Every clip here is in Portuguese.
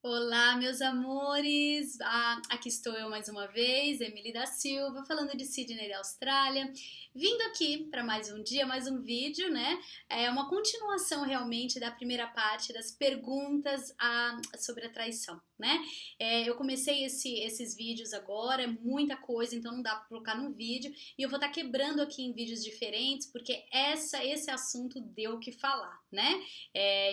Olá, meus amores! Aqui estou eu mais uma vez, Emily da Silva, falando de Sydney, da Austrália, vindo aqui para mais um dia, mais um vídeo, né? É uma continuação realmente da primeira parte das perguntas sobre a traição, né? Eu comecei esses vídeos agora, é muita coisa, então não dá para colocar num vídeo, e eu vou estar quebrando aqui em vídeos diferentes, porque esse assunto deu o que falar, né?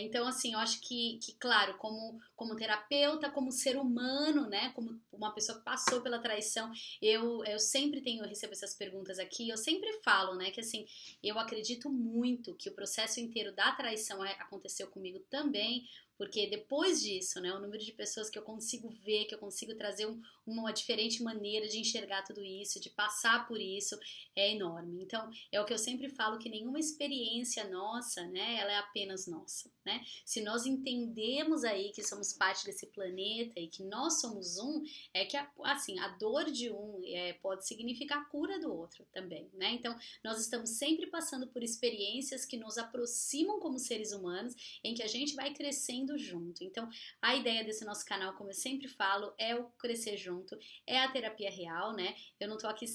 Então, assim, eu acho que claro, como terapeuta, como ser humano, né? Como uma pessoa que passou pela traição, eu sempre recebo essas perguntas aqui, eu sempre falo, né? Que assim, eu acredito muito que o processo inteiro da traição aconteceu comigo também, porque depois disso, né, o número de pessoas que eu consigo ver, que eu consigo trazer uma diferente maneira de enxergar tudo isso, de passar por isso, é enorme. Então, é o que eu sempre falo, que nenhuma experiência nossa, né, ela é apenas nossa, né? Se nós entendemos aí que somos parte desse planeta e que nós somos um, é que assim, a dor de um pode significar a cura do outro também, né? Então, nós estamos sempre passando por experiências que nos aproximam como seres humanos, em que a gente vai crescendo junto. Então, a ideia desse nosso canal, como eu sempre falo, é o crescer junto, é a terapia real, né? Eu não tô aqui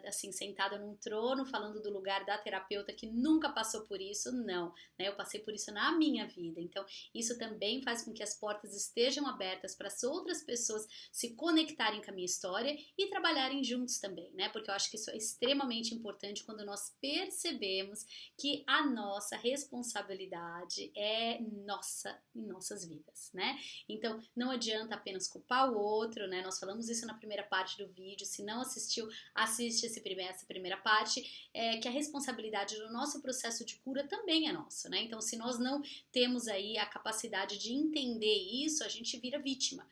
assim sentada num trono falando do lugar da terapeuta que nunca passou por isso, não, né? Eu passei por isso na minha vida. Então, isso também faz com que as portas estejam abertas para as outras pessoas se conectarem com a minha história e trabalharem juntos também, né? Porque eu acho que isso é extremamente importante quando nós percebemos que a nossa responsabilidade é nossa em nossas vidas, né? Então, não adianta apenas culpar o outro, né? Nós falamos isso na primeira parte do vídeo. Se não assistiu, assiste essa primeira parte, que a responsabilidade do nosso processo de cura também é nossa, né? Então, se nós não temos aí a capacidade de entender isso, a gente vira vítima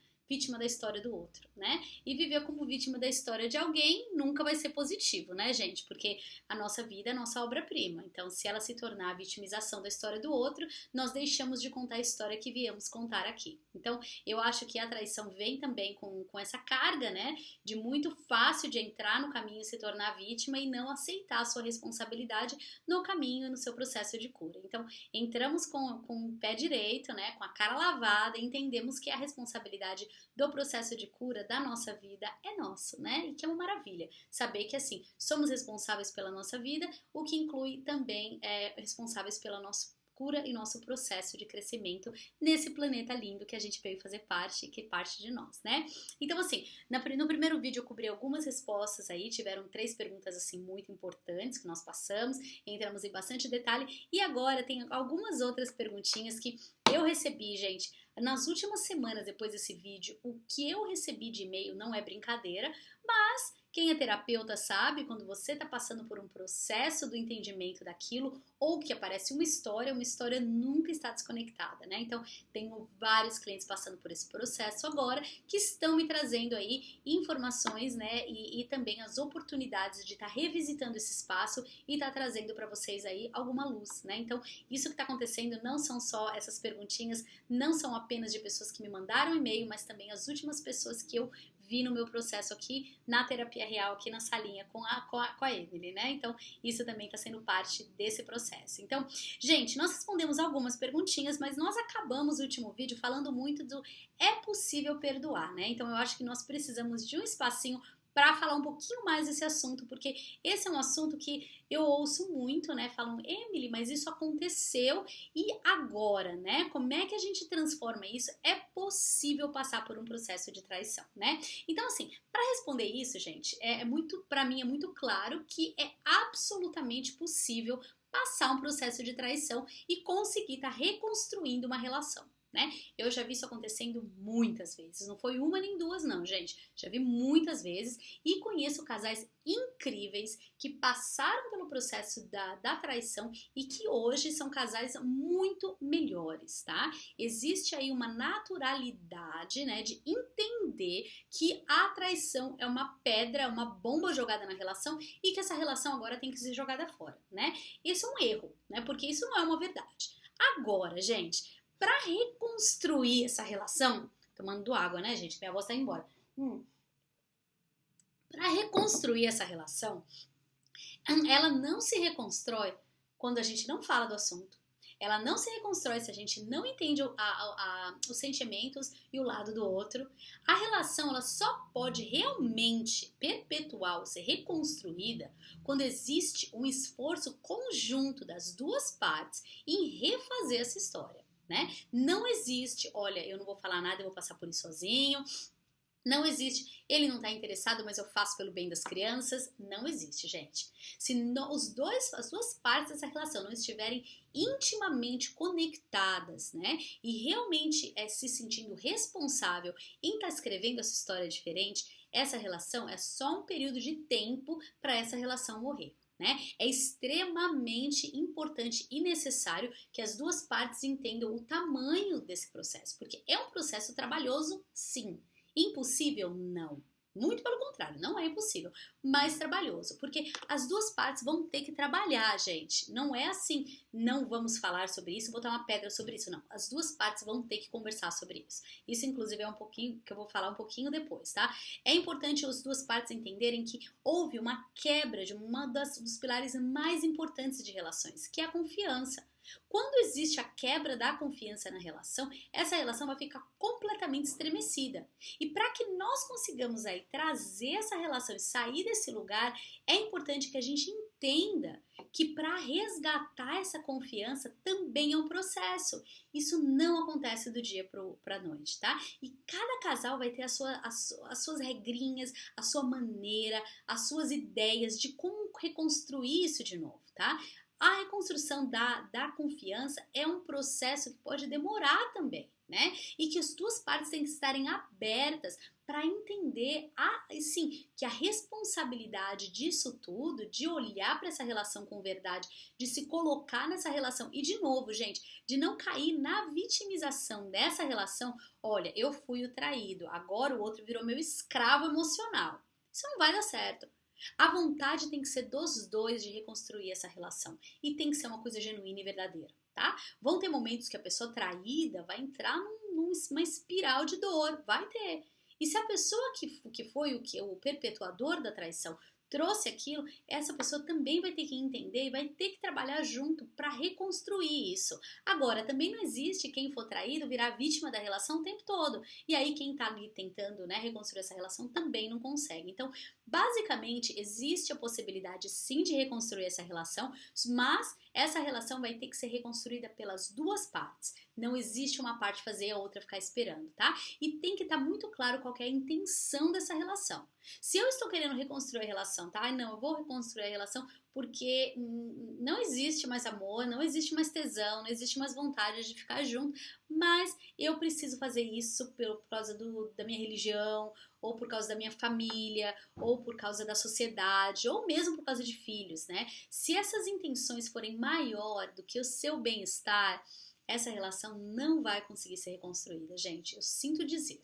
da história do outro, né? E viver como vítima da história de alguém nunca vai ser positivo, né, gente? Porque a nossa vida é a nossa obra-prima. Então, se ela se tornar a vitimização da história do outro, nós deixamos de contar a história que viemos contar aqui. Então, eu acho que a traição vem também com essa carga, né? De muito fácil de entrar no caminho e se tornar vítima e não aceitar a sua responsabilidade no caminho e no seu processo de cura. Então, entramos com o pé direito, né? Com a cara lavada, e entendemos que a responsabilidade do processo de cura da nossa vida é nosso, né? E que é uma maravilha saber que, assim, somos responsáveis pela nossa vida, o que inclui também responsáveis pela nossa cura e nosso processo de crescimento nesse planeta lindo que a gente veio fazer parte, que é parte de nós, né? Então, assim, no primeiro vídeo eu cobri algumas respostas aí, tiveram 3 perguntas, assim, muito importantes que nós passamos, entramos em bastante detalhe, e agora tem algumas outras perguntinhas que eu recebi, gente, nas últimas semanas depois desse vídeo. O que eu recebi de e-mail não é brincadeira, mas quem é terapeuta sabe, quando você está passando por um processo do entendimento daquilo, ou que aparece uma história nunca está desconectada, né? Então, tenho vários clientes passando por esse processo agora, que estão me trazendo aí informações, né? E também as oportunidades de estar revisitando esse espaço e estar trazendo para vocês aí alguma luz, né? Então, isso que está acontecendo não são só essas perguntinhas, não são apenas de pessoas que me mandaram e-mail, mas também as últimas pessoas que eu vi no meu processo aqui na terapia real, aqui na salinha com a Emily, né? Então, isso também está sendo parte desse processo. Então, gente, nós respondemos algumas perguntinhas, mas nós acabamos o último vídeo falando muito do é possível perdoar, né? Então, eu acho que nós precisamos de um espacinho para falar um pouquinho mais desse assunto, porque esse é um assunto que eu ouço muito, né? Falam, Emily, mas isso aconteceu e agora, né? Como é que a gente transforma isso? É possível passar por um processo de traição, né? Então, assim, para responder isso, gente, para mim é muito claro que é absolutamente possível passar um processo de traição e conseguir estar reconstruindo uma relação, né? Eu já vi isso acontecendo muitas vezes, não foi uma nem duas não, gente, já vi muitas vezes e conheço casais incríveis que passaram pelo processo da traição e que hoje são casais muito melhores, tá? Existe aí uma naturalidade, né, de entender que a traição é uma pedra, uma bomba jogada na relação e que essa relação agora tem que ser jogada fora, né? Isso é um erro, né? Porque isso não é uma verdade. Agora, gente, para reconstruir essa relação, tomando água, né, gente? Minha voz tá embora. Para reconstruir essa relação, ela não se reconstrói quando a gente não fala do assunto. Ela não se reconstrói se a gente não entende os sentimentos e o lado do outro. A relação ela só pode realmente perpetuar ou ser reconstruída quando existe um esforço conjunto das duas partes em refazer essa história, né? Não existe, olha, eu não vou falar nada, eu vou passar por isso sozinho. Não existe, ele não está interessado, mas eu faço pelo bem das crianças. Não existe, gente. Se as duas partes dessa relação não estiverem intimamente conectadas, né? E realmente se sentindo responsável em estar escrevendo essa história diferente, essa relação é só um período de tempo para essa relação morrer. Né? É extremamente importante e necessário que as duas partes entendam o tamanho desse processo, porque é um processo trabalhoso, sim. Impossível? Não. Muito pelo contrário, não é impossível, mas trabalhoso, porque as duas partes vão ter que trabalhar, gente. Não é assim, não vamos falar sobre isso, botar uma pedra sobre isso, não. As duas partes vão ter que conversar sobre isso. Isso, inclusive, é um pouquinho que eu vou falar um pouquinho depois, tá? É importante as duas partes entenderem que houve uma quebra de dos pilares mais importantes de relações, que é a confiança. Quando existe a quebra da confiança na relação, essa relação vai ficar completamente estremecida. E para que nós consigamos aí trazer essa relação e sair desse lugar, é importante que a gente entenda que para resgatar essa confiança também é um processo. Isso não acontece do dia para a noite, tá? E cada casal vai ter as suas regrinhas, a sua maneira, as suas ideias de como reconstruir isso de novo, tá? A reconstrução da confiança é um processo que pode demorar também, né? E que as duas partes têm que estarem abertas para entender, sim, que a responsabilidade disso tudo, de olhar para essa relação com verdade, de se colocar nessa relação e, de novo, gente, de não cair na vitimização dessa relação. Olha, eu fui o traído, agora o outro virou meu escravo emocional. Isso não vai dar certo. A vontade tem que ser dos dois de reconstruir essa relação. E tem que ser uma coisa genuína e verdadeira, tá? Vão ter momentos que a pessoa traída vai entrar numa espiral de dor. Vai ter. E se a pessoa que foi o perpetuador da traição trouxe aquilo, essa pessoa também vai ter que entender e vai ter que trabalhar junto para reconstruir isso. Agora, também não existe quem for traído virar vítima da relação o tempo todo. E aí quem tá ali tentando, né, reconstruir essa relação também não consegue. Então, basicamente, existe a possibilidade sim de reconstruir essa relação, mas essa relação vai ter que ser reconstruída pelas duas partes. Não existe uma parte fazer e a outra ficar esperando, tá? E tem que estar muito claro qual que é a intenção dessa relação. Se eu estou querendo reconstruir a relação, tá? Não, eu vou reconstruir a relação porque não existe mais amor, não existe mais tesão, não existe mais vontade de ficar junto, mas eu preciso fazer isso por causa da minha religião, ou por causa da minha família, ou por causa da sociedade, ou mesmo por causa de filhos, né? Se essas intenções forem maior do que o seu bem-estar, essa relação não vai conseguir ser reconstruída, gente. Eu sinto dizer.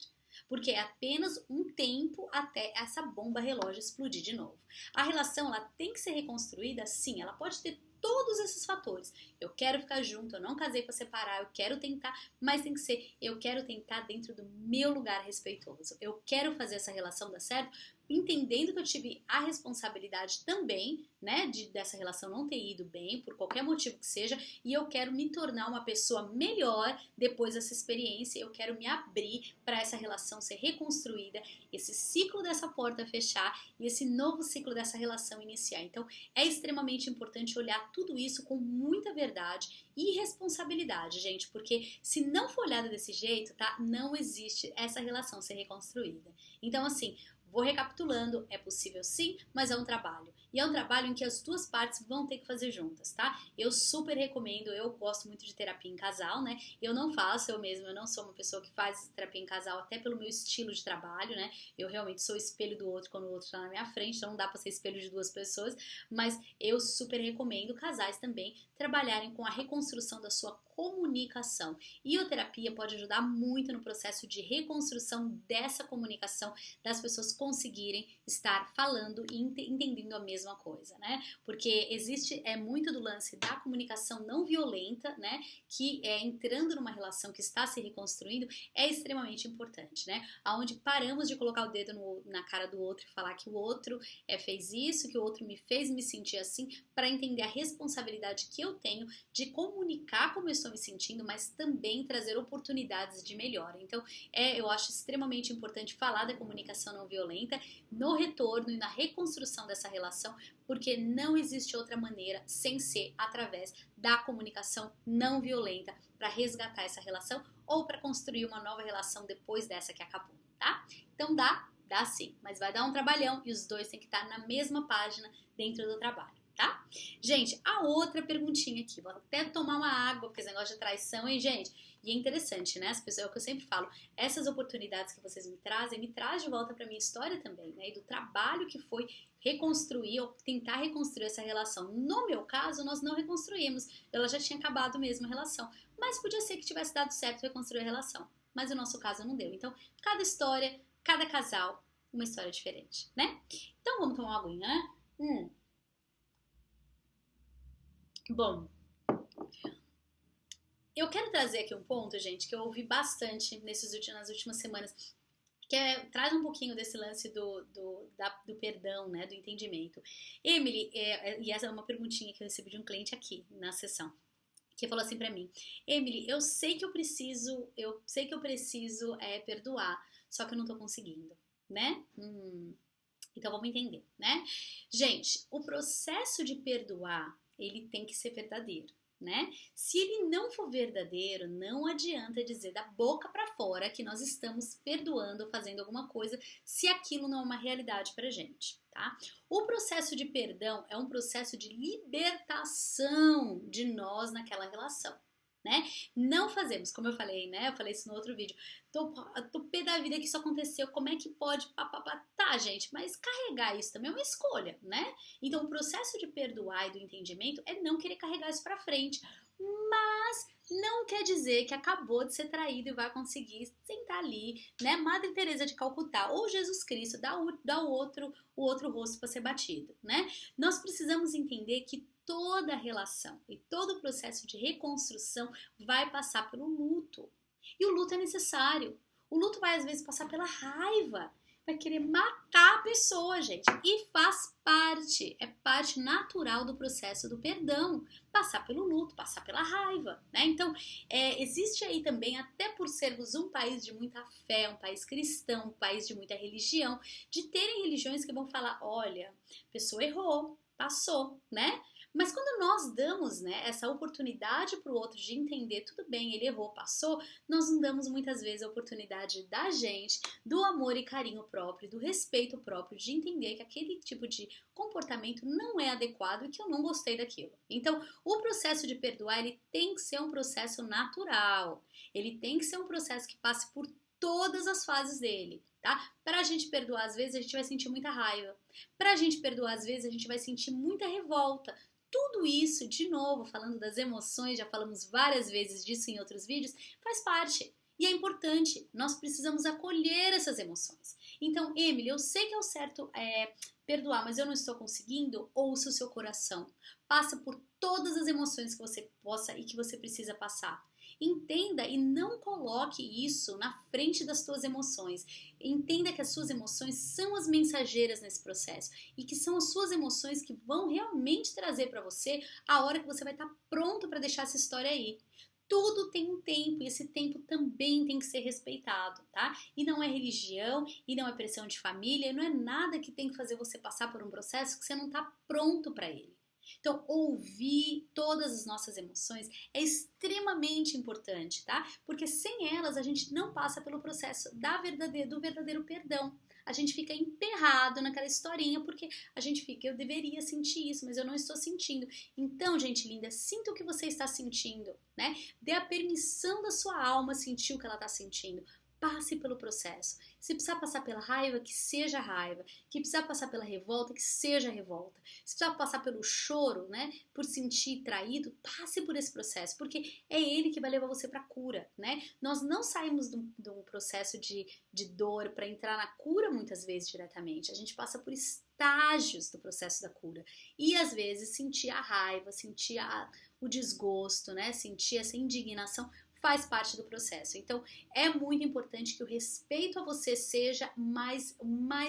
Porque é apenas um tempo até essa bomba relógio explodir de novo. A relação ela tem que ser reconstruída, sim, ela pode ter todos esses fatores. Eu quero ficar junto, eu não casei para separar, eu quero tentar, mas tem que ser, eu quero tentar dentro do meu lugar respeitoso. Eu quero fazer essa relação dar certo, entendendo que eu tive a responsabilidade também, né, dessa relação não ter ido bem, por qualquer motivo que seja, e eu quero me tornar uma pessoa melhor depois dessa experiência, eu quero me abrir para essa relação ser reconstruída, esse ciclo dessa porta fechar e esse novo ciclo dessa relação iniciar. Então, é extremamente importante olhar tudo isso com muita verdade e responsabilidade, gente, porque se não for olhado desse jeito, tá, não existe essa relação ser reconstruída. Então, assim, vou recapitulando, é possível sim, mas é um trabalho. E é um trabalho em que as duas partes vão ter que fazer juntas, tá? Eu super recomendo, eu gosto muito de terapia em casal, né? Eu não faço, eu não sou uma pessoa que faz terapia em casal, até pelo meu estilo de trabalho, né? Eu realmente sou espelho do outro quando o outro tá na minha frente, então não dá pra ser espelho de duas pessoas, mas eu super recomendo casais também trabalharem com a reconstrução da sua comunicação. E a terapia pode ajudar muito no processo de reconstrução dessa comunicação, das pessoas conseguirem estar falando e entendendo a mesma coisa, né? Porque existe muito do lance da comunicação não violenta, né? Que é entrando numa relação que está se reconstruindo, é extremamente importante, né? Aonde paramos de colocar o dedo na cara do outro e falar que o outro fez isso, que o outro me fez me sentir assim, para entender a responsabilidade que eu tenho de comunicar como eu estou me sentindo, mas também trazer oportunidades de melhora. Então, eu acho extremamente importante falar da comunicação não violenta no retorno e na reconstrução dessa relação, porque não existe outra maneira sem ser através da comunicação não violenta para resgatar essa relação ou para construir uma nova relação depois dessa que acabou, tá? Então dá sim, mas vai dar um trabalhão e os dois têm que estar na mesma página dentro do trabalho, tá? Gente, a outra perguntinha aqui, vou até tomar uma água, porque esse negócio de traição, hein, gente? E é interessante, né? As pessoas, é o que eu sempre falo, essas oportunidades que vocês me trazem, me traz de volta pra minha história também, né? E do trabalho que foi reconstruir ou tentar reconstruir essa relação. No meu caso, nós não reconstruímos, ela já tinha acabado mesmo a relação, mas podia ser que tivesse dado certo reconstruir a relação, mas no nosso caso não deu. Então, cada história, cada casal, uma história diferente, né? Então, vamos tomar uma aguinha, né? Bom, eu quero trazer aqui um ponto, gente, que eu ouvi bastante nas últimas semanas, que traz um pouquinho desse lance do perdão, né, do entendimento. Emily, e essa é uma perguntinha que eu recebi de um cliente aqui na sessão, que falou assim pra mim: Emily, eu sei que eu preciso perdoar, só que eu não tô conseguindo, né? Então vamos entender, né? Gente, o processo de perdoar, ele tem que ser verdadeiro, né? Se ele não for verdadeiro, não adianta dizer da boca pra fora que nós estamos perdoando, fazendo alguma coisa, se aquilo não é uma realidade pra gente, tá? O processo de perdão é um processo de libertação de nós naquela relação, né? Não fazemos, como eu falei, né? Eu falei isso no outro vídeo. Tô pé da vida que isso aconteceu, como é que pode? Tá, gente, mas carregar isso também é uma escolha, né? Então, o processo de perdoar e do entendimento é não querer carregar isso pra frente, mas não quer dizer que acabou de ser traído e vai conseguir sentar ali, né? Madre Teresa de Calcutá ou Jesus Cristo dá o outro rosto para ser batido, né? Nós precisamos entender que toda relação e todo o processo de reconstrução vai passar pelo luto. E o luto é necessário. O luto vai às vezes passar pela raiva, vai querer matar a pessoa, gente. E faz parte, é parte natural do processo do perdão. Passar pelo luto, passar pela raiva, né? Então, existe aí também, até por sermos um país de muita fé, um país cristão, um país de muita religião, de terem religiões que vão falar: olha, a pessoa errou, passou, né? Mas quando nós damos, né, essa oportunidade para o outro de entender, tudo bem, ele errou, passou, nós não damos muitas vezes a oportunidade da gente, do amor e carinho próprio, do respeito próprio, de entender que aquele tipo de comportamento não é adequado e que eu não gostei daquilo. Então, o processo de perdoar, ele tem que ser um processo natural, ele tem que ser um processo que passe por todas as fases dele, tá? Para a gente perdoar, às vezes, a gente vai sentir muita raiva. Para a gente perdoar, às vezes, a gente vai sentir muita revolta. Tudo isso, de novo, falando das emoções, já falamos várias vezes disso em outros vídeos, faz parte. E é importante, nós precisamos acolher essas emoções. Então, Emily, eu sei que é o certo perdoar, mas eu não estou conseguindo. Ouça o seu coração. Passa por todas as emoções que você possa e que você precisa passar. Entenda e não coloque isso na frente das suas emoções. Entenda que as suas emoções são as mensageiras nesse processo e que são as suas emoções que vão realmente trazer para você a hora que você vai estar pronto para deixar essa história aí. Tudo tem um tempo e esse tempo também tem que ser respeitado, tá? E não é religião, e não é pressão de família, não é nada que tem que fazer você passar por um processo que você não está pronto para ele. Então, ouvir todas as nossas emoções é extremamente importante, tá? Porque sem elas a gente não passa pelo processo do verdadeiro perdão. A gente fica emperrado naquela historinha porque a gente fica, eu deveria sentir isso, mas eu não estou sentindo. Então, gente linda, sinta o que você está sentindo, né? Dê a permissão da sua alma sentir o que ela está sentindo. passe pelo processo. Se precisar passar pela raiva, que seja raiva. Que precisar passar pela revolta, que seja revolta. Se precisar passar pelo choro, né, por sentir traído, passe por esse processo, porque é ele que vai levar você para a cura, né? Nós não saímos de um processo de dor para entrar na cura muitas vezes diretamente. A gente passa por estágios do processo da cura. E às vezes sentir a raiva, sentir o desgosto, né, sentir essa indignação faz parte do processo. Então, é muito importante que o respeito a você seja mais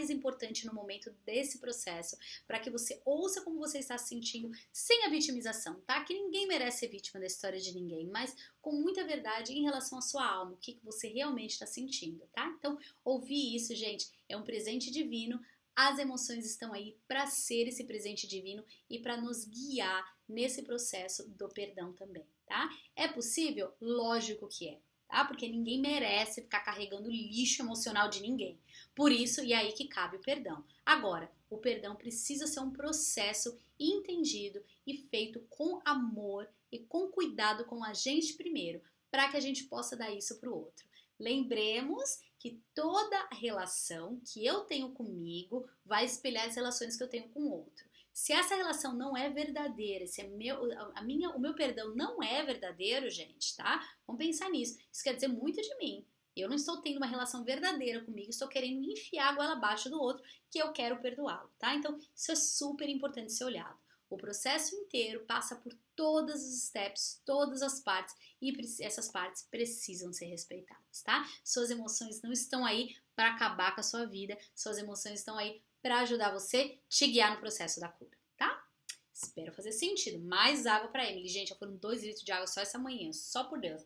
importante no momento desse processo, para que você ouça como você está se sentindo, sem a vitimização, tá? Que ninguém merece ser vítima da história de ninguém, mas com muita verdade em relação à sua alma, o que você realmente está sentindo, tá? Então, ouvir isso, gente, é um presente divino. As emoções estão aí para ser esse presente divino e para nos guiar nesse processo do perdão também, tá? É possível? Lógico que é, tá? Porque ninguém merece ficar carregando lixo emocional de ninguém. Por isso, e é aí que cabe o perdão. Agora, o perdão precisa ser um processo entendido e feito com amor e com cuidado com a gente primeiro, para que a gente possa dar isso para o outro. Lembremos que toda relação que eu tenho comigo vai espelhar as relações que eu tenho com o outro. Se essa relação não é verdadeira, se o meu perdão não é verdadeiro, gente, tá? Vamos pensar nisso. Isso quer dizer muito de mim. Eu não estou tendo uma relação verdadeira comigo, estou querendo enfiar a goela abaixo do outro que eu quero perdoá-lo, tá? Então, isso é super importante ser olhado. O processo inteiro passa por todos os steps, todas as partes, e essas partes precisam ser respeitadas, tá? Suas emoções não estão aí para acabar com a sua vida, suas emoções estão aí para ajudar você, te guiar no processo da cura, tá? Espero fazer sentido. Mais água para Emily. Gente, já foram 2 litros de água só essa manhã, só por Deus.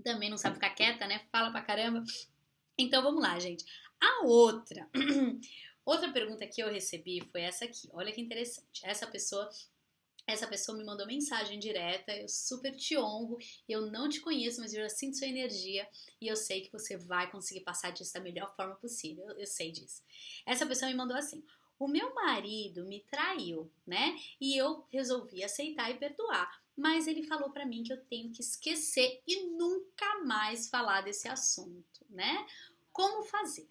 Também não sabe ficar quieta, né? Fala pra caramba. Então vamos lá, gente. A outra pergunta que eu recebi foi essa aqui. Olha que interessante. Essa pessoa me mandou mensagem direta. Eu super te honro. Eu não te conheço, mas eu já sinto sua energia e eu sei que você vai conseguir passar disso da melhor forma possível. Eu sei disso. Essa pessoa me mandou assim: o meu marido me traiu, né? E eu resolvi aceitar e perdoar. Mas ele falou pra mim que eu tenho que esquecer e nunca mais falar desse assunto, né? Como fazer?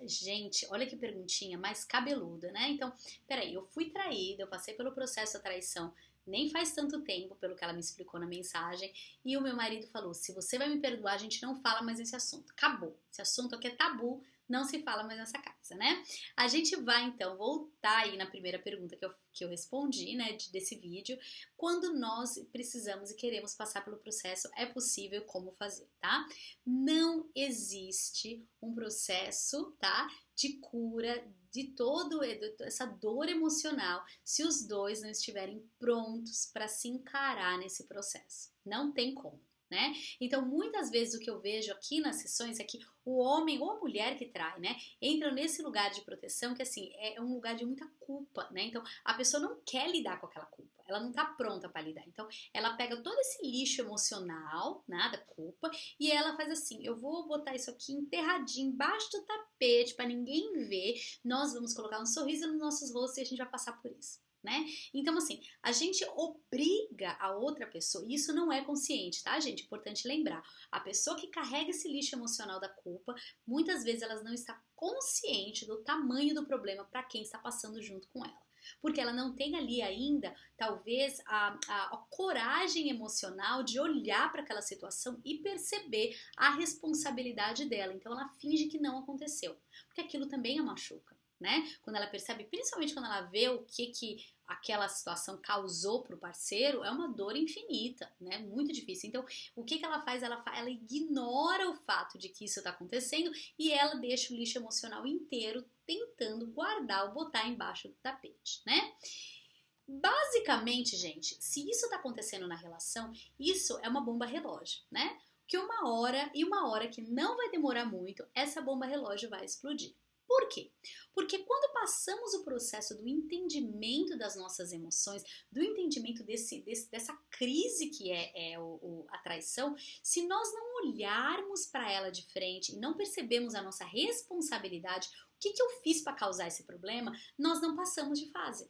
Gente, olha que perguntinha mais cabeluda, né? Então, peraí, eu fui traída, eu passei pelo processo da traição nem faz tanto tempo, pelo que ela me explicou na mensagem, e o meu marido falou: se você vai me perdoar, a gente não fala mais nesse assunto. Acabou. Esse assunto aqui é tabu, não se fala mais nessa casa, né? A gente vai, então, voltar aí na primeira pergunta que eu respondi, né, desse vídeo. Quando nós precisamos e queremos passar pelo processo, é possível como fazer, tá? Não existe um processo, tá, de cura de toda essa dor emocional se os dois não estiverem prontos para se encarar nesse processo. Não tem como, né? Então, muitas vezes o que eu vejo aqui nas sessões é que o homem ou a mulher que trai, né, entram nesse lugar de proteção que, assim, é um lugar de muita culpa, né? Então, a pessoa não quer lidar com aquela culpa, ela não tá pronta para lidar. Então, ela pega todo esse lixo emocional, né, da culpa, e ela faz assim: eu vou botar isso aqui enterradinho embaixo do tapete para ninguém ver, nós vamos colocar um sorriso nos nossos rostos e a gente vai passar por isso, né? Então, assim, a gente obriga a outra pessoa, e isso não é consciente, tá, gente? Importante lembrar. A pessoa que carrega esse lixo emocional da culpa, muitas vezes ela não está consciente do tamanho do problema para quem está passando junto com ela. Porque ela não tem ali ainda, talvez, a coragem emocional de olhar para aquela situação e perceber a responsabilidade dela. Então, ela finge que não aconteceu, porque aquilo também a machuca, né? Quando ela percebe, principalmente quando ela vê o que aquela situação causou para o parceiro, é uma dor infinita, né? Muito difícil. Então, o que ela faz? Ela ignora o fato de que isso está acontecendo e ela deixa o lixo emocional inteiro tentando guardar ou botar embaixo do tapete, né? Basicamente, gente, se isso está acontecendo na relação, isso é uma bomba relógio, né? Que uma hora que não vai demorar muito, essa bomba relógio vai explodir. Por quê? Porque quando passamos o processo do entendimento das nossas emoções, do entendimento dessa crise que é a traição, se nós não olharmos para ela de frente e não percebemos a nossa responsabilidade, o que eu fiz para causar esse problema, nós não passamos de fase.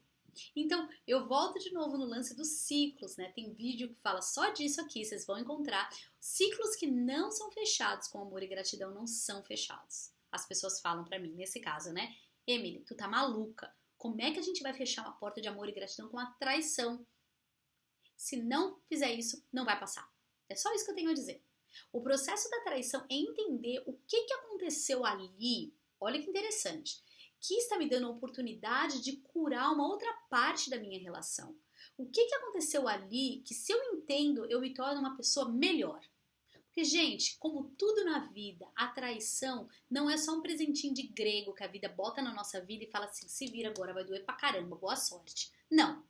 Então, eu volto de novo no lance dos ciclos, né? Tem vídeo que fala só disso aqui, vocês vão encontrar. Ciclos que não são fechados com amor e gratidão não são fechados. As pessoas falam pra mim, nesse caso, né? Emily, tu tá maluca. Como é que a gente vai fechar uma porta de amor e gratidão com a traição? Se não fizer isso, não vai passar. É só isso que eu tenho a dizer. O processo da traição é entender o que aconteceu ali. Olha que interessante. Que está me dando a oportunidade de curar uma outra parte da minha relação. O que aconteceu ali que, se eu entendo, eu me torno uma pessoa melhor. Porque, gente, como tudo na vida, a traição não é só um presentinho de grego que a vida bota na nossa vida e fala assim, se vira agora, vai doer pra caramba, boa sorte. Não.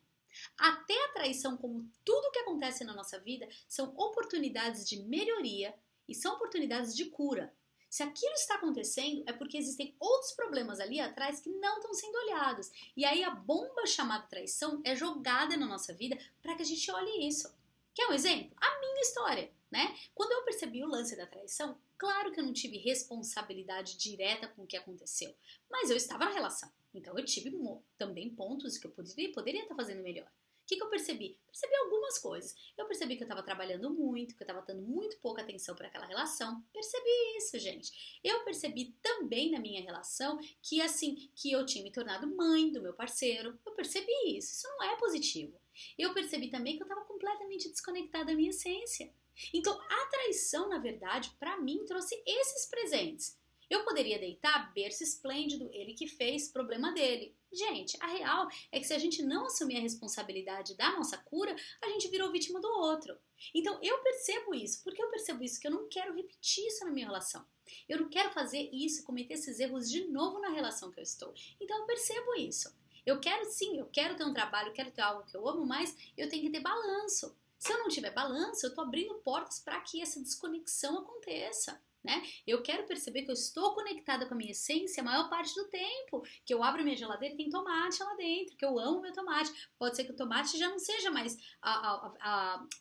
Até a traição, como tudo que acontece na nossa vida, são oportunidades de melhoria e são oportunidades de cura. Se aquilo está acontecendo, é porque existem outros problemas ali atrás que não estão sendo olhados. E aí a bomba chamada traição é jogada na nossa vida para que a gente olhe isso. Quer um exemplo? A minha história, né? Quando eu percebi o lance da traição, claro que eu não tive responsabilidade direta com o que aconteceu, mas eu estava na relação. Então eu tive também pontos que eu poderia estar fazendo melhor. O que eu percebi? Percebi algumas coisas. Eu percebi que eu estava trabalhando muito, que eu estava dando muito pouca atenção para aquela relação. Percebi isso, gente. Eu percebi também na minha relação que, assim, que eu tinha me tornado mãe do meu parceiro. Eu percebi isso. Isso não é positivo. Eu percebi também que eu estava completamente desconectada da minha essência. Então, a traição, na verdade, para mim, trouxe esses presentes. Eu poderia deitar, berço esplêndido, ele que fez, problema dele. Gente, a real é que se a gente não assumir a responsabilidade da nossa cura, a gente virou vítima do outro. Então eu percebo isso. Por que eu percebo isso? Que eu não quero repetir isso na minha relação. Eu não quero fazer isso, cometer esses erros de novo na relação que eu estou. Então eu percebo isso. Eu quero sim, eu quero ter um trabalho, eu quero ter algo que eu amo, mas eu tenho que ter balanço. Se eu não tiver balanço, eu estou abrindo portas para que essa desconexão aconteça. Né? Eu quero perceber que eu estou conectada com a minha essência a maior parte do tempo, que eu abro a minha geladeira e tem tomate lá dentro, que eu amo meu tomate. Pode ser que o tomate já não seja mais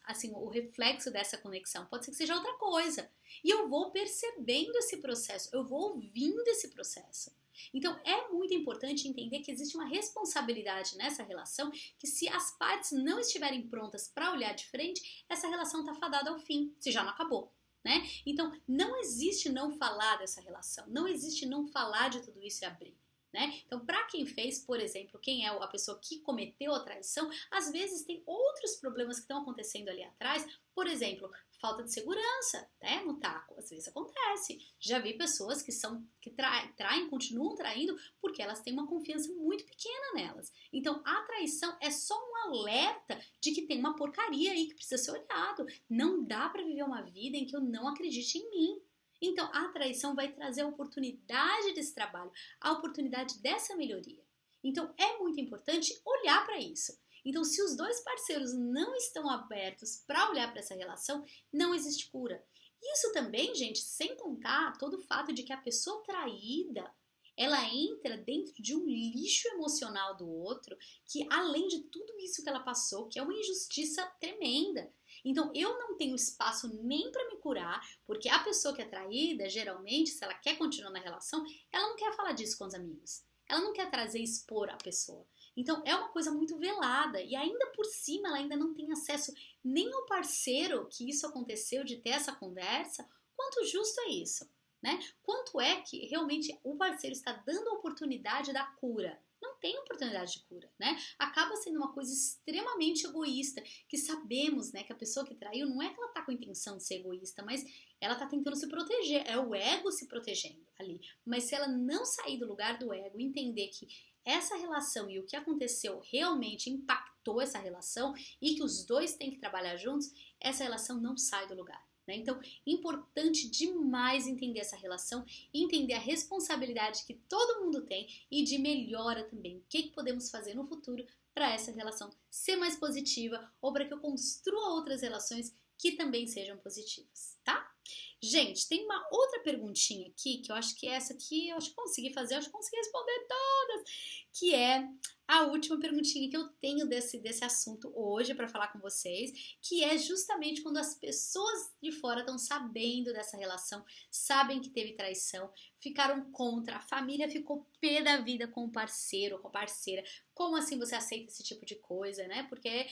assim, o reflexo dessa conexão, pode ser que seja outra coisa. E eu vou percebendo esse processo, eu vou ouvindo esse processo. Então é muito importante entender que existe uma responsabilidade nessa relação, que se as partes não estiverem prontas para olhar de frente, essa relação está fadada ao fim, se já não acabou. Né? Então, não existe não falar dessa relação, não existe não falar de tudo isso e abrir. Né? Então, para quem fez, por exemplo, quem é a pessoa que cometeu a traição, às vezes tem outros problemas que estão acontecendo ali atrás, por exemplo, falta de segurança, né, no taco, às vezes acontece. Já vi pessoas que traem, continuam traindo porque elas têm uma confiança muito pequena nelas. Então, a traição é só um alerta de que tem uma porcaria aí que precisa ser olhado. Não dá para viver uma vida em que eu não acredite em mim. Então, a traição vai trazer a oportunidade desse trabalho, a oportunidade dessa melhoria. Então, é muito importante olhar para isso. Então, se os dois parceiros não estão abertos para olhar para essa relação, não existe cura. Isso também, gente, sem contar todo o fato de que a pessoa traída, ela entra dentro de um lixo emocional do outro, que além de tudo isso que ela passou, que é uma injustiça tremenda. Então, eu não tenho espaço nem para me curar, porque a pessoa que é traída, geralmente, se ela quer continuar na relação, ela não quer falar disso com os amigos. Ela não quer trazer e expor a pessoa. Então, é uma coisa muito velada. E ainda por cima, ela ainda não tem acesso nem ao parceiro que isso aconteceu, de ter essa conversa. Quanto justo é isso? Né? Quanto é que realmente o parceiro está dando a oportunidade da cura? Não tem oportunidade de cura, né? Acaba sendo uma coisa extremamente egoísta, que sabemos, né, que a pessoa que traiu não é que ela tá com a intenção de ser egoísta, mas ela tá tentando se proteger, é o ego se protegendo ali. Mas se ela não sair do lugar do ego, entender que essa relação e o que aconteceu realmente impactou essa relação e que os dois têm que trabalhar juntos, essa relação não sai do lugar. Né? Então, importante demais entender essa relação, entender a responsabilidade que todo mundo tem e de melhora também. O que podemos fazer no futuro para essa relação ser mais positiva ou para que eu construa outras relações que também sejam positivas, tá? Gente, tem uma outra perguntinha aqui, que eu acho que essa aqui, eu acho que consegui fazer, eu acho que consegui responder todas, que é a última perguntinha que eu tenho desse assunto hoje para falar com vocês, que é justamente quando as pessoas de fora estão sabendo dessa relação, sabem que teve traição, ficaram contra, a família ficou pé da vida com o parceiro, com a parceira. Como assim você aceita esse tipo de coisa, né? Porque,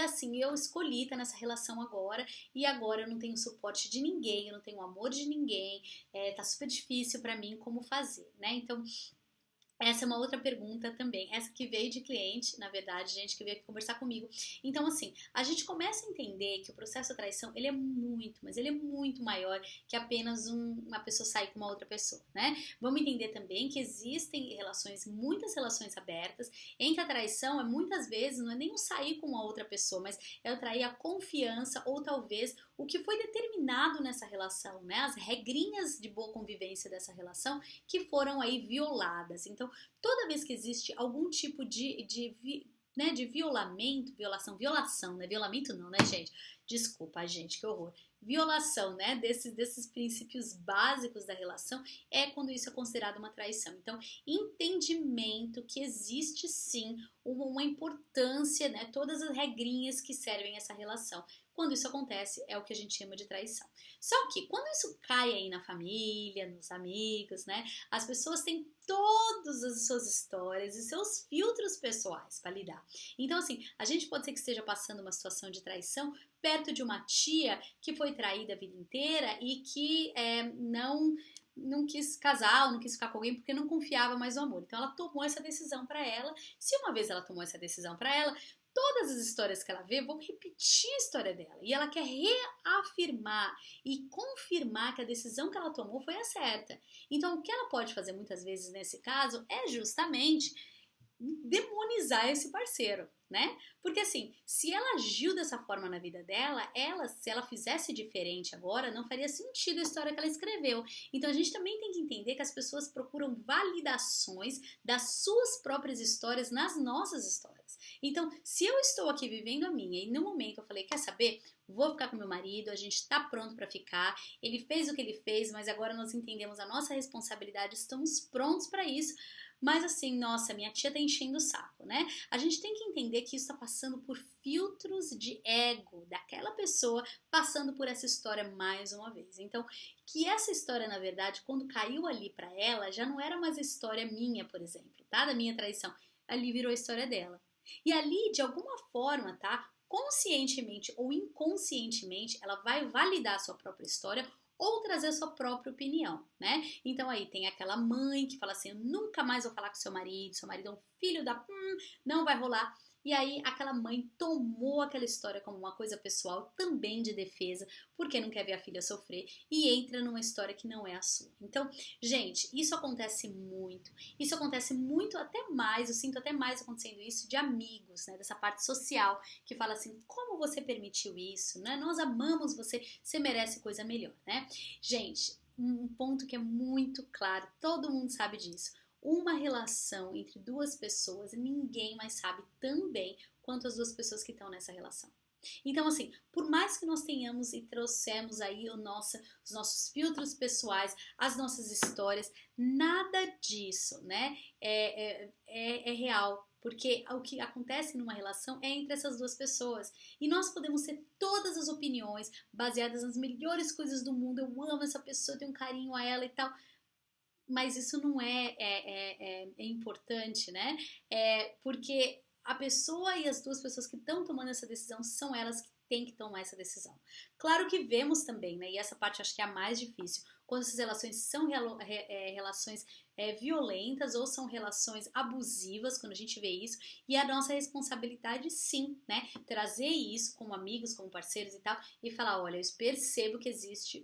assim, eu escolhi estar nessa relação agora, e agora eu não tenho suporte de ninguém, eu não tenho amor de ninguém, tá super difícil para mim como fazer, né? Então, essa é uma outra pergunta também. Essa que veio de cliente, na verdade, gente que veio aqui conversar comigo. Então, assim, a gente começa a entender que o processo da traição, ele é muito, mas ele é muito maior que apenas uma pessoa sair com uma outra pessoa, né? Vamos entender também que existem relações, muitas relações abertas, em que a traição é muitas vezes, não é nem o sair com uma outra pessoa, mas é o trair a confiança ou talvez o que foi determinado nessa relação, né? As regrinhas de boa convivência dessa relação que foram aí violadas. Então, toda vez que existe algum tipo de violação, né? Violamento não, né, gente? Desculpa, gente, que horror. Violação, né, desses princípios básicos da relação é quando isso é considerado uma traição. Então, entendimento que existe sim uma importância, né, todas as regrinhas que servem essa relação. Quando isso acontece, é o que a gente chama de traição. Só que quando isso cai aí na família, nos amigos, né, as pessoas têm todas as suas histórias e seus filtros pessoais para lidar. Então, assim, a gente pode ser que esteja passando uma situação de traição perto de uma tia que foi traída a vida inteira e que não quis casar ou não quis ficar com alguém porque não confiava mais no amor. Então ela tomou essa decisão para ela. Se uma vez ela tomou essa decisão para ela, todas as histórias que ela vê vão repetir a história dela. E ela quer reafirmar e confirmar que a decisão que ela tomou foi a certa. Então o que ela pode fazer muitas vezes nesse caso é justamente demonizar esse parceiro, né? Porque assim, se ela agiu dessa forma na vida dela, se ela fizesse diferente agora, não faria sentido a história que ela escreveu. Então a gente também tem que entender que as pessoas procuram validações das suas próprias histórias nas nossas histórias. Então, se eu estou aqui vivendo a minha e no momento eu falei, quer saber? Vou ficar com meu marido, a gente tá pronto para ficar, ele fez o que ele fez, mas agora nós entendemos a nossa responsabilidade, estamos prontos para isso. Mas assim, nossa, minha tia tá enchendo o saco, né? A gente tem que entender que isso tá passando por filtros de ego daquela pessoa passando por essa história mais uma vez. Então, que essa história, na verdade, quando caiu ali pra ela, já não era mais a história minha, por exemplo, tá? Da minha traição. Ali virou a história dela. E ali, de alguma forma, tá? Conscientemente ou inconscientemente, ela vai validar a sua própria história ou trazer a sua própria opinião, né? Então aí tem aquela mãe que fala assim, eu nunca mais vou falar com seu marido é um filho da... não vai rolar. E aí aquela mãe tomou aquela história como uma coisa pessoal, também de defesa, porque não quer ver a filha sofrer, e entra numa história que não é a sua. Então, gente, isso acontece muito até mais, eu sinto até mais acontecendo isso de amigos, né, dessa parte social, que fala assim, como você permitiu isso, né, nós amamos você, você merece coisa melhor, né. Gente, um ponto que é muito claro, todo mundo sabe disso, uma relação entre duas pessoas, ninguém mais sabe tão bem quanto as duas pessoas que estão nessa relação. Então, assim, por mais que nós tenhamos e trouxemos aí os nossos filtros pessoais, as nossas histórias, nada disso, né, é real. Porque o que acontece numa relação é entre essas duas pessoas. E nós podemos ter todas as opiniões baseadas nas melhores coisas do mundo. Eu amo essa pessoa, tenho um carinho a ela e tal. Mas isso não é importante, né? Porque a pessoa e as duas pessoas que estão tomando essa decisão são elas que têm que tomar essa decisão. Claro que vemos também, né? E essa parte acho que é a mais difícil, quando essas relações são relações violentas ou são relações abusivas, quando a gente vê isso, e a nossa responsabilidade sim, né, trazer isso como amigos, como parceiros e tal, e falar, olha, eu percebo que existe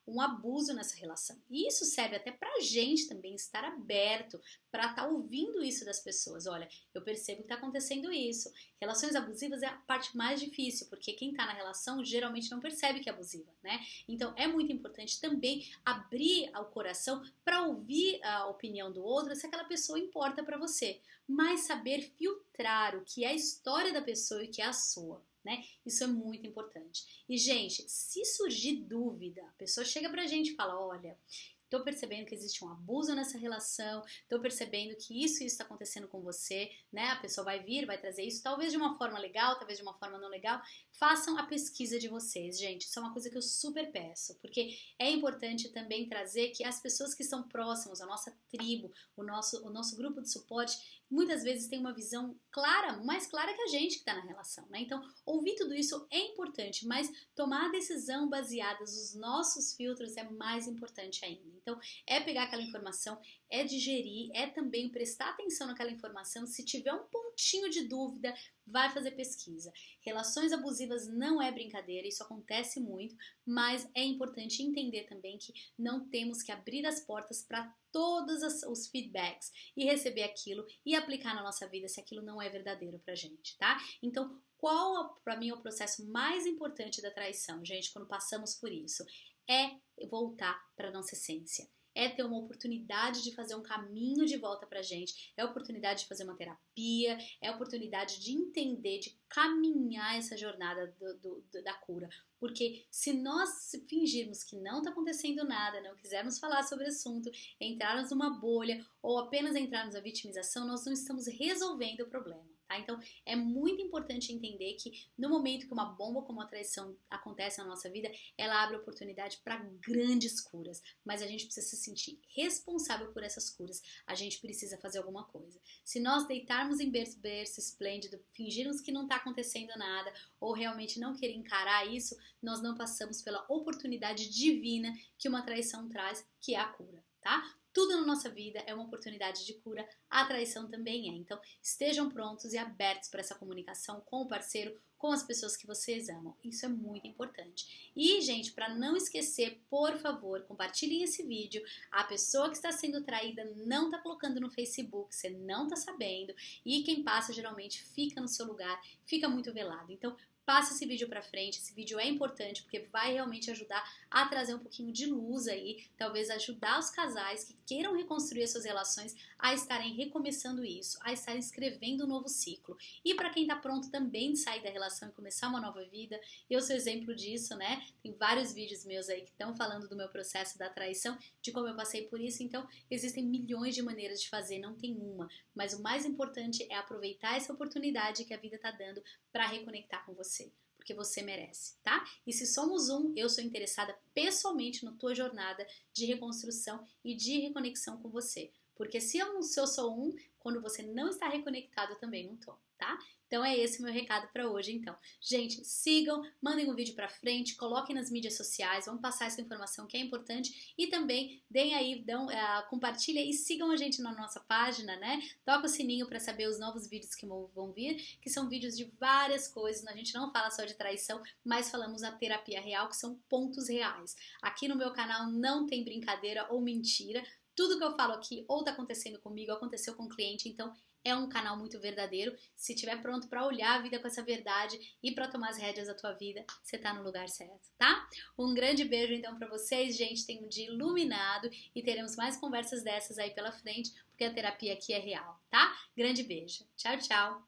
um abuso nessa relação. E isso serve até pra gente também estar aberto para estar ouvindo isso das pessoas. Olha, eu percebo que tá acontecendo isso. Relações abusivas é a parte mais difícil, porque quem tá na relação geralmente não percebe que é abusiva, né? Então é muito importante também abrir o coração para ouvir a opinião do outro se aquela pessoa importa para você, mas saber filtrar o que é a história da pessoa e o que é a sua. né? Isso é muito importante. E, gente, se surgir dúvida, a pessoa chega pra gente e fala, olha, tô percebendo que existe um abuso nessa relação, tô percebendo que isso está acontecendo com você, né? A pessoa vai vir, vai trazer isso, talvez de uma forma legal, talvez de uma forma não legal. Façam a pesquisa de vocês, gente. Isso é uma coisa que eu super peço, porque é importante também trazer que as pessoas que são próximas, a nossa tribo, o nosso grupo de suporte, muitas vezes tem uma visão clara, mais clara que a gente que está na relação, né? Então, ouvir tudo isso é importante, mas tomar a decisão baseada nos nossos filtros é mais importante ainda. Então, é pegar aquela informação, é digerir, é também prestar atenção naquela informação. Se tiver um pontinho de dúvida, vai fazer pesquisa. Relações abusivas não é brincadeira, isso acontece muito, mas é importante entender também que não temos que abrir as portas para todos os feedbacks e receber aquilo e aplicar na nossa vida se aquilo não é verdadeiro pra gente, tá? Então, qual para mim é o processo mais importante da traição, gente, quando passamos por isso? É voltar para nossa essência. É ter uma oportunidade de fazer um caminho de volta pra gente, é a oportunidade de fazer uma terapia, é a oportunidade de entender, de caminhar essa jornada da cura. Porque se nós fingirmos que não está acontecendo nada, não quisermos falar sobre o assunto, entrarmos numa bolha ou apenas entrarmos na vitimização, nós não estamos resolvendo o problema. Tá? Então, é muito importante entender que no momento que uma bomba como a traição acontece na nossa vida, ela abre oportunidade para grandes curas, mas a gente precisa se sentir responsável por essas curas, a gente precisa fazer alguma coisa. Se nós deitarmos em berço esplêndido, fingirmos que não está acontecendo nada, ou realmente não querer encarar isso, nós não passamos pela oportunidade divina que uma traição traz, que é a cura, tá? Tudo na nossa vida é uma oportunidade de cura, a traição também é. Então, estejam prontos e abertos para essa comunicação com o parceiro, com as pessoas que vocês amam. Isso é muito importante. E, gente, para não esquecer, por favor, compartilhem esse vídeo. A pessoa que está sendo traída não está colocando no Facebook, você não está sabendo. E quem passa, geralmente, fica no seu lugar, fica muito velado. Então, passe esse vídeo pra frente, esse vídeo é importante porque vai realmente ajudar a trazer um pouquinho de luz aí, talvez ajudar os casais que queiram reconstruir as suas relações a estarem recomeçando isso, a estarem escrevendo um novo ciclo. E para quem tá pronto também de sair da relação e começar uma nova vida, eu sou exemplo disso, né? Tem vários vídeos meus aí que estão falando do meu processo da traição, de como eu passei por isso, então existem milhões de maneiras de fazer, não tem uma, mas o mais importante é aproveitar essa oportunidade que a vida tá dando para reconectar com você, porque você merece, tá? E se somos um, eu sou interessada pessoalmente na tua jornada de reconstrução e de reconexão com você, porque se eu sou um, quando você não está reconectado, eu também não tô, tá? Então é esse o meu recado para hoje, então. Gente, sigam, mandem o vídeo para frente, coloquem nas mídias sociais, vamos passar essa informação que é importante e também deem aí, compartilhem e sigam a gente na nossa página, né? Toca o sininho para saber os novos vídeos que vão vir, que são vídeos de várias coisas, a gente não fala só de traição, mas falamos da terapia real, que são pontos reais. Aqui no meu canal não tem brincadeira ou mentira, tudo que eu falo aqui ou tá acontecendo comigo, aconteceu com o cliente, então é um canal muito verdadeiro. Se estiver pronto para olhar a vida com essa verdade e para tomar as rédeas da tua vida, você tá no lugar certo, tá? Um grande beijo então para vocês, gente. Tenham um dia iluminado e teremos mais conversas dessas aí pela frente, porque a terapia aqui é real, tá? Grande beijo. Tchau, tchau.